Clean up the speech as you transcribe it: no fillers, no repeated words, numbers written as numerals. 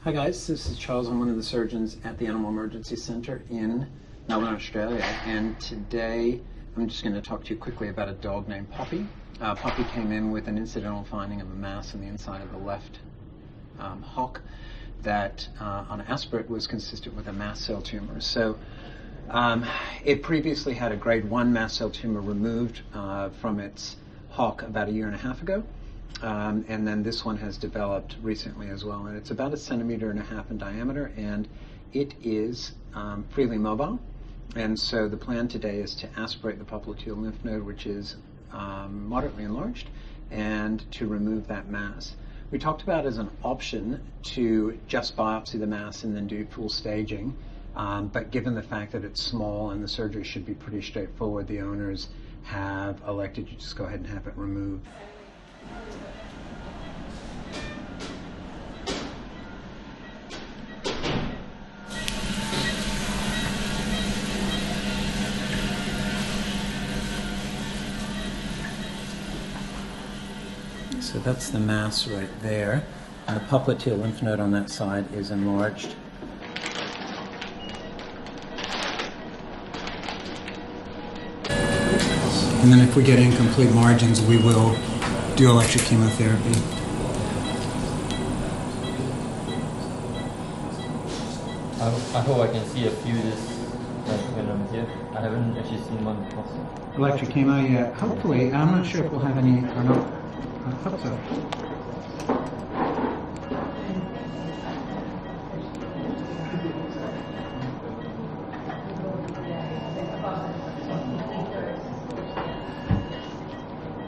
Hi guys, this is Charles. I'm one of the surgeons at the Animal Emergency Centre in Melbourne, Australia, and today I'm just going to talk to you quickly about a dog named Poppy. Poppy came in with an incidental finding of a mass on the inside of the left hock that on aspirate was consistent with a mast cell tumor. So it previously had a grade 1 mast cell tumor removed from its hock about 1.5 years ago. And then this one has developed recently as well, and it's about 1.5 centimeters in diameter, and it is freely mobile. And so the plan today is to aspirate the popliteal lymph node, which is moderately enlarged, and to remove that mass. We talked about as an option to just biopsy the mass and then do full staging, but given the fact that it's small and the surgery should be pretty straightforward, the owners have elected to just go ahead and have it removed. So that's the mass right there. The popliteal lymph node on that side is enlarged. And then if we get incomplete margins, we will do electric chemotherapy. I hope I can see a few when I'm here. I haven't actually seen one before. Electric chemo, yeah. Hopefully, I'm not sure if we'll have any or not. I hope so.